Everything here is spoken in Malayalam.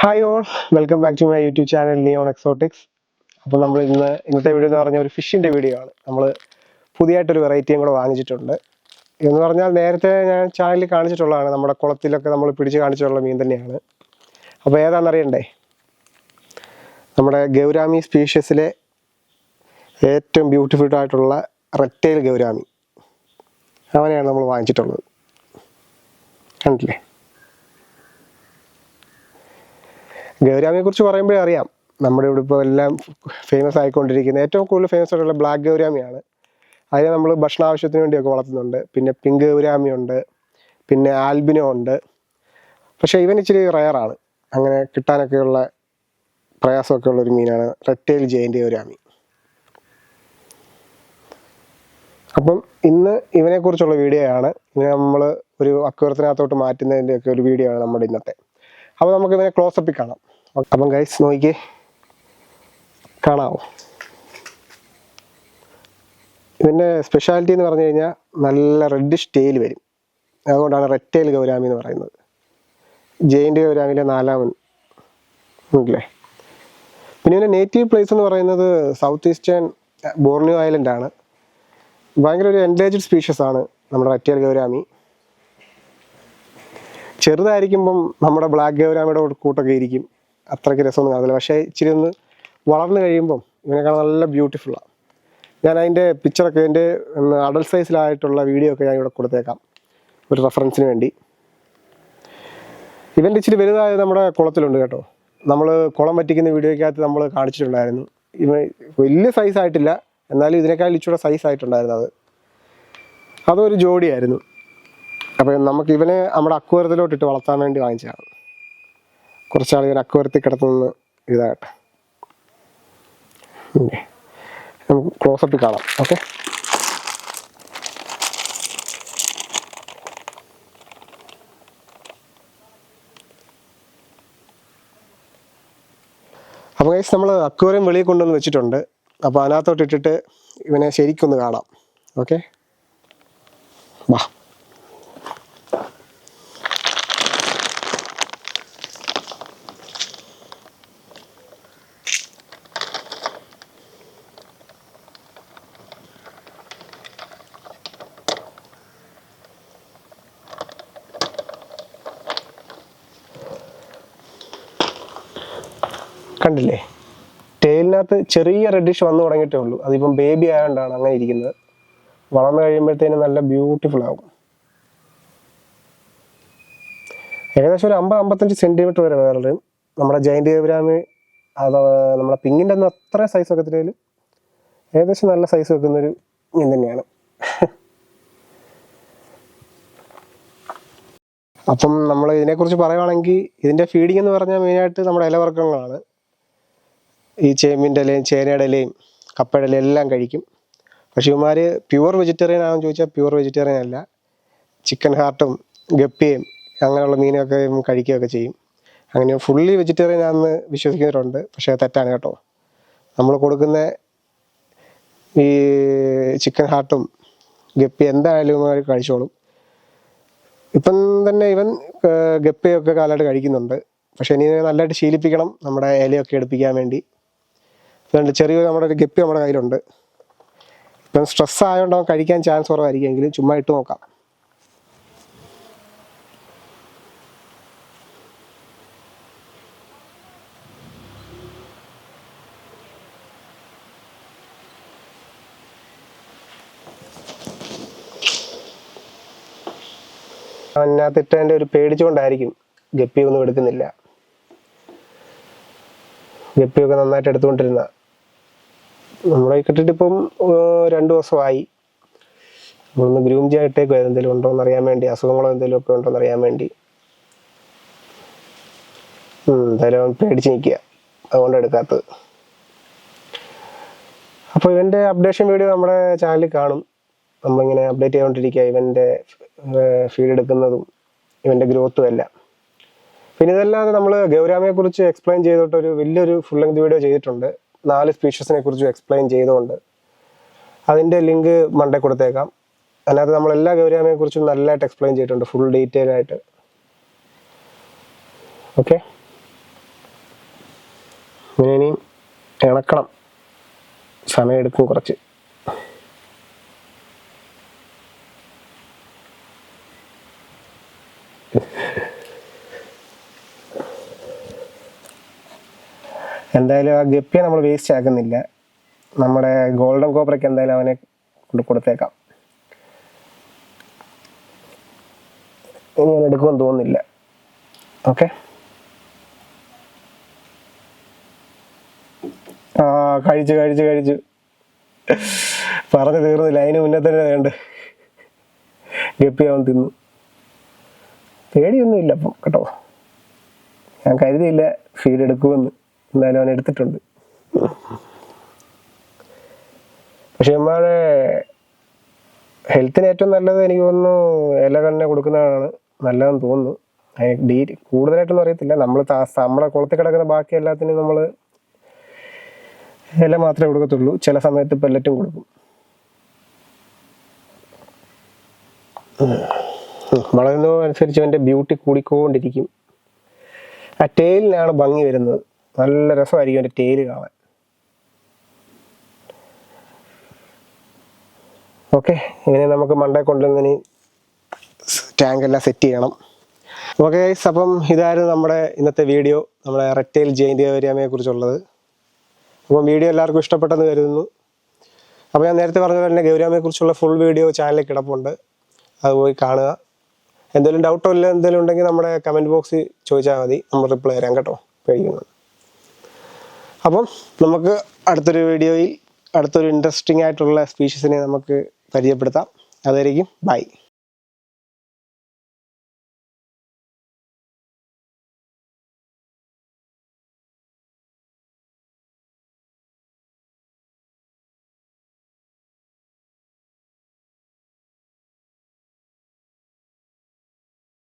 Hi all, welcome back to my YouTube channel neon exotics. അപ്പോൾ നമ്മൾ ഇന്നത്തെ വീഡിയോ എന്ന് പറഞ്ഞാൽ ഒരു ഫിഷിൻ്റെ വീഡിയോ ആണ്. നമ്മൾ പുതിയതായിട്ടൊരു വെറൈറ്റിയും കൂടെ വാങ്ങിച്ചിട്ടുണ്ട്. എന്ന് പറഞ്ഞാൽ നേരത്തെ ഞാൻ ചാനലിൽ കാണിച്ചിട്ടുള്ളതാണ്, നമ്മുടെ കുളത്തിലൊക്കെ നമ്മൾ പിടിച്ച് കാണിച്ചിട്ടുള്ള മീൻ തന്നെയാണ്. അപ്പോൾ ഏതാണെന്നറിയണ്ടേ? നമ്മുടെ ഗൗരാമി സ്പീഷ്യസിലെ ഏറ്റവും ബ്യൂട്ടിഫുൾ ആയിട്ടുള്ള റെക്ടൈൽ ഗൗരാമി, അവനെയാണ് നമ്മൾ വാങ്ങിച്ചിട്ടുള്ളത്. കണ്ടില്ലേ? ഗൗരാമിയെ കുറിച്ച് പറയുമ്പോഴേ അറിയാം, നമ്മുടെ ഇവിടെ ഇപ്പോൾ എല്ലാം ഫേമസ് ആയിക്കൊണ്ടിരിക്കുന്ന ഏറ്റവും കൂടുതൽ ഫേമസ് ആയിട്ടുള്ള ബ്ലാക്ക് ഗൗരാമിയാണ്. അതിനെ നമ്മൾ ഭക്ഷണ ആവശ്യത്തിന് വേണ്ടിയൊക്കെ വളർത്തുന്നുണ്ട്. പിന്നെ പിങ്ക് ഗൗരാമി ഉണ്ട്, പിന്നെ ആൽബിനോ ഉണ്ട്. പക്ഷേ ഇവൻ ഇച്ചിരി റയറാണ്, അങ്ങനെ കിട്ടാനൊക്കെയുള്ള പ്രയാസമൊക്കെ ഉള്ളൊരു മീനാണ് റെക്ടൈൽ ജയന്റ് ഗൗരാമി. അപ്പം ഇന്ന് ഇവനെക്കുറിച്ചുള്ള വീഡിയോ ആണ്. ഇവനെ നമ്മൾ ഒരു അക്വേറിയത്തിനകത്തോട്ട് മാറ്റുന്നതിൻ്റെയൊക്കെ ഒരു വീഡിയോ ആണ് നമ്മുടെ ഇന്നത്തെ. അപ്പോൾ നമുക്ക് ഇവനെ ക്ലോസപ്പിൽ കാണാം. അപ്പം ഗൈസ് നോക്കിക്കേ, കാണാമോ? ഇതിൻ്റെ സ്പെഷ്യാലിറ്റി എന്ന് പറഞ്ഞു കഴിഞ്ഞാൽ നല്ല റെഡിഷ് ടെയിൽ വരും. അതുകൊണ്ടാണ് റെക്ടൈൽ ഗൗരാമി എന്ന് പറയുന്നത്. ജെയിൻ്റ് ഗൗരാമിയിലെ നാലാമൻ ഉണ്ടല്ലേ. പിന്നെ ഇതിൻ്റെ നേറ്റീവ് പ്ലേസ് എന്ന് പറയുന്നത് സൗത്ത് ഈസ്റ്റേൺ ബോർണിയോ ഐലൻഡാണ്. ഭയങ്കര ഒരു എൻഡേഞ്ചർഡ് സ്പീഷ്യസ് ആണ് നമ്മുടെ റെക്ടൈൽ ഗൗരാമി. ചെറുതായിരിക്കുമ്പം നമ്മുടെ ബ്ലാക്ക് ഗൗരാമിയുടെ കൂട്ടൊക്കെ ഇരിക്കും, അത്രയ്ക്ക് രസമൊന്നും കാണില്ല. പക്ഷേ ഇച്ചിരി ഒന്ന് വളർന്നു കഴിയുമ്പം ഇവനെ കാണാൻ നല്ല ബ്യൂട്ടിഫുള്ളാണ്. ഞാൻ അതിൻ്റെ പിക്ചറൊക്കെ, എൻ്റെ അഡൽട്ട് സൈസിലായിട്ടുള്ള വീഡിയോ ഒക്കെ ഞാൻ ഇവിടെ കൊടുത്തേക്കാം ഒരു റെഫറൻസിന് വേണ്ടി. ഇവൻ്റെ ഇച്ചിരി വലുതായത് നമ്മുടെ കുളത്തിലുണ്ട് കേട്ടോ. നമ്മൾ കുളം വറ്റിക്കുന്ന വീഡിയോയ്ക്കകത്ത് നമ്മൾ കാണിച്ചിട്ടുണ്ടായിരുന്നു. ഇവൻ വലിയ സൈസായിട്ടില്ല, എന്നാലും ഇതിനേക്കാൾ ഇച്ചിരി സൈസായിട്ടുണ്ടായിരുന്നു. അതൊരു ജോഡിയായിരുന്നു. അപ്പോൾ നമുക്ക് ഇവനെ നമ്മുടെ അക്വേറിയത്തിലോട്ടിട്ട് വളർത്താൻ വേണ്ടി വാങ്ങിച്ചതാണ്. കുറച്ചാൾ ഇവൻ അക്വേറിയത്തിൽ കിടത്തുന്ന ഇതാകട്ടെ. നമുക്ക് ക്ലോസപ്പിൽ കാണാം. ഓക്കെ, അപ്പോൾ ഗൈസ് നമ്മൾ അക്വേറിയം വെളിയിൽ കൊണ്ടുവന്ന് വെച്ചിട്ടുണ്ട്. അപ്പോൾ അതിനകത്തോട്ട് ഇട്ടിട്ട് ഇവനെ ശരിക്കൊന്ന് കാണാം. ഓക്കെ, വാ. കണ്ടില്ലേ, ടെയിലിനകത്ത് ചെറിയ റെഡിഷ് വന്നു തുടങ്ങിയിട്ടേ ഉള്ളൂ. അതിപ്പം ബേബി ആയതുകൊണ്ടാണ് അങ്ങനെ ഇരിക്കുന്നത്. വളർന്നു കഴിയുമ്പോഴത്തേനും നല്ല ബ്യൂട്ടിഫുൾ ആകും. ഏകദേശം ഒരു 50-55 സെൻറ്റിമീറ്റർ വരെ വേറെ നമ്മുടെ ജയന്റ് ഗൗരാമി. അത് നമ്മുടെ പിങ്ങിൻ്റെ ഒന്നും അത്ര സൈസ് വെക്കത്തില്ലേലും ഏകദേശം നല്ല സൈസ് വെക്കുന്നൊരു മീൻ തന്നെയാണ്. അപ്പം നമ്മൾ ഇതിനെക്കുറിച്ച് പറയുവാണെങ്കിൽ ഇതിൻ്റെ ഫീഡിങ് എന്ന് പറഞ്ഞാൽ മെയിനായിട്ട് നമ്മുടെ ഇലവർഗ്ഗങ്ങളാണ്. ഈ ചേമ്പിൻ്റെ ഇലയും ചേനയുടെ ഇലയും കപ്പയുടെ ഇലയും എല്ലാം കഴിക്കും. പക്ഷേ ഇവന്മാർ പ്യുവർ വെജിറ്റേറിയൻ ആണെന്ന് ചോദിച്ചാൽ പ്യുവർ വെജിറ്റേറിയൻ അല്ല. ചിക്കൻ ഹാർട്ടും ഗപ്പിയും അങ്ങനെയുള്ള മീനൊക്കെ കഴിക്കുകയൊക്കെ ചെയ്യും. അങ്ങനെ ഫുള്ളി വെജിറ്റേറിയൻ ആണെന്ന് വിശ്വസിക്കുന്നവരുണ്ട്. പക്ഷേ തെറ്റാണ് കേട്ടോ. നമ്മൾ കൊടുക്കുന്ന ഈ ചിക്കൻ ഹാർട്ടും ഗപ്പി എന്തായാലും ഇവന്മാർ കഴിച്ചോളും. ഇപ്പം തന്നെ ഇവൻ ഗപ്പിയൊക്കെ കാലമായിട്ട് കഴിക്കുന്നുണ്ട്. പക്ഷേ ഇനി നല്ലതായിട്ട് ശീലിപ്പിക്കണം, നമ്മുടെ ഇലയൊക്കെ എടുപ്പിക്കാൻ വേണ്ടി. അതുകൊണ്ട് ചെറിയൊരു നമ്മുടെ ഒരു ഗപ്പി നമ്മുടെ കയ്യിലുണ്ട്. ഇപ്പം സ്ട്രെസ് ആയതുകൊണ്ട് അവൻ കഴിക്കാൻ ചാൻസ് കുറവായിരിക്കും, എങ്കിലും ചുമ്മാ ഇട്ട് നോക്കാം. അതിനകത്തിട്ടതിൻ്റെ ഒരു പേടിച്ചുകൊണ്ടായിരിക്കും ഗപ്പി ഒന്നും എടുക്കുന്നില്ല. ഗപ്പിയൊക്കെ നന്നായിട്ട് എടുത്തുകൊണ്ടിരുന്ന നമ്മുടെ കിട്ടിയിട്ടിപ്പം 2 ദിവസമായി. നമ്മളൊന്ന് ഗ്രൂം ചെയ്യായിട്ടേക്കും എന്തെങ്കിലും ഉണ്ടോ എന്നറിയാൻ വേണ്ടി, അസുഖങ്ങളോ എന്തെങ്കിലും ഒക്കെ ഉണ്ടോ എന്നറിയാൻ വേണ്ടി. എന്തായാലും പേടിച്ച് നിൽക്കുക, അതുകൊണ്ട് എടുക്കാത്തത്. അപ്പോൾ ഇവൻ്റെ അപ്ഡേഷൻ വീഡിയോ നമ്മുടെ ചാനലിൽ കാണും. നമ്മളിങ്ങനെ അപ്ഡേറ്റ് ചെയ്തുകൊണ്ടിരിക്കുക ഇവൻ്റെ ഫീഡ് എടുക്കുന്നതും ഇവൻ്റെ ഗ്രോത്തും എല്ലാം. പിന്നെ ഇതല്ലാതെ നമ്മൾ ഗൗരാമിയെ കുറിച്ച് എക്സ്പ്ലെയിൻ ചെയ്തിട്ടൊരു വലിയൊരു ഫുൾ ലെങ്ത് വീഡിയോ ചെയ്തിട്ടുണ്ട്, 4 സ്പീഷ്യസിനെ കുറിച്ച് എക്സ്പ്ലെയിൻ ചെയ്തുകൊണ്ട്. അതിൻ്റെ ലിങ്ക് മണ്ടേ കൊടുത്തേക്കാം. അതിനകത്ത് നമ്മൾ എല്ലാ ഗൗരാമിയെ കുറിച്ചും നല്ലതായിട്ട് എക്സ്പ്ലെയിൻ ചെയ്തിട്ടുണ്ട്, ഫുൾ ഡീറ്റെയിൽ ആയിട്ട്. ഓക്കെ, ഇനിയും ഇണക്കണം, സമയമെടുക്കും കുറച്ച്. എന്തായാലും ആ ഗപ്പിയെ നമ്മൾ വേസ്റ്റ് ആക്കുന്നില്ല. നമ്മുടെ ഗോൾഡൻ കോബ്രയ്ക്ക് എന്തായാലും അവനെ കൊണ്ട് കൊടുത്തേക്കാം. ഇനി ഞാൻ എടുക്കുമെന്ന് തോന്നുന്നില്ല. ഓക്കെ, ആ കഴിച്ചു കഴിച്ചു കഴിച്ചു, പറഞ്ഞു തീർന്നില്ല. അതിന് മുന്നേ തന്നെ വേണ്ട ഗപ്പി അവൻ തിന്നു. പേടിയൊന്നുമില്ല അപ്പം കേട്ടോ. ഞാൻ കരുതിയില്ല ഫീഡ് എടുക്കുമെന്ന്. എന്തായാലും അവൻ എടുത്തിട്ടുണ്ട്. പക്ഷെ നമ്മുടെ ഹെൽത്തിന് ഏറ്റവും നല്ലത് എനിക്ക് തോന്നുന്നു ഇല കണ്ണ കൊടുക്കുന്നതാണ് നല്ലതെന്ന് തോന്നുന്നു. കൂടുതലായിട്ടൊന്നും അറിയത്തില്ല. നമ്മളെ കുളത്തിൽ കിടക്കുന്ന ബാക്കി എല്ലാത്തിനും നമ്മൾ ഇല മാത്രമേ കൊടുക്കത്തുള്ളൂ. ചില സമയത്ത് പെല്ലറ്റും കൊടുക്കും. വളരുന്നതനുസരിച്ച് അവൻ്റെ ബ്യൂട്ടി കൂടിക്കൊണ്ടിരിക്കും. ആ ടെയിലിനാണ് ഭംഗി വരുന്നത്. നല്ല രസമായിരിക്കും അവൻ്റെ ടെയില് കാണാൻ. ഓക്കെ, ഇങ്ങനെ നമുക്ക് മണ്ടേ കൊണ്ടുവന്നിനി ടാങ്കെല്ലാം സെറ്റ് ചെയ്യണം. ഓക്കെ ഗൈസ്, അപ്പം ഇതായിരുന്നു നമ്മുടെ ഇന്നത്തെ വീഡിയോ, നമ്മുടെ റെക്ടൈൽ ജെയിൻ്റ് ഗൗരാമിയെ കുറിച്ചുള്ളത്. അപ്പം വീഡിയോ എല്ലാവർക്കും ഇഷ്ടപ്പെട്ടെന്ന് കരുതുന്നു. അപ്പോൾ ഞാൻ നേരത്തെ പറഞ്ഞ പോലെ തന്നെ ഗൗരാമിയെ കുറിച്ചുള്ള ഫുൾ വീഡിയോ ചാനലിൽ കിടപ്പുണ്ട്, അത് പോയി കാണുക. എന്തെങ്കിലും ഡൗട്ടോ ഇല്ല എന്തെങ്കിലും ഉണ്ടെങ്കിൽ നമ്മുടെ കമൻറ്റ് ബോക്സിൽ ചോദിച്ചാൽ മതി, നമ്മൾ റിപ്ലൈ തരാം കേട്ടോ, പേടിക്കുന്നത്. അപ്പം നമുക്ക് അടുത്തൊരു വീഡിയോയിൽ അടുത്തൊരു ഇൻട്രസ്റ്റിംഗ് ആയിട്ടുള്ള സ്പീഷീസിനെ നമുക്ക് പരിചയപ്പെടുത്താം. അതായിരിക്കും ബൈ.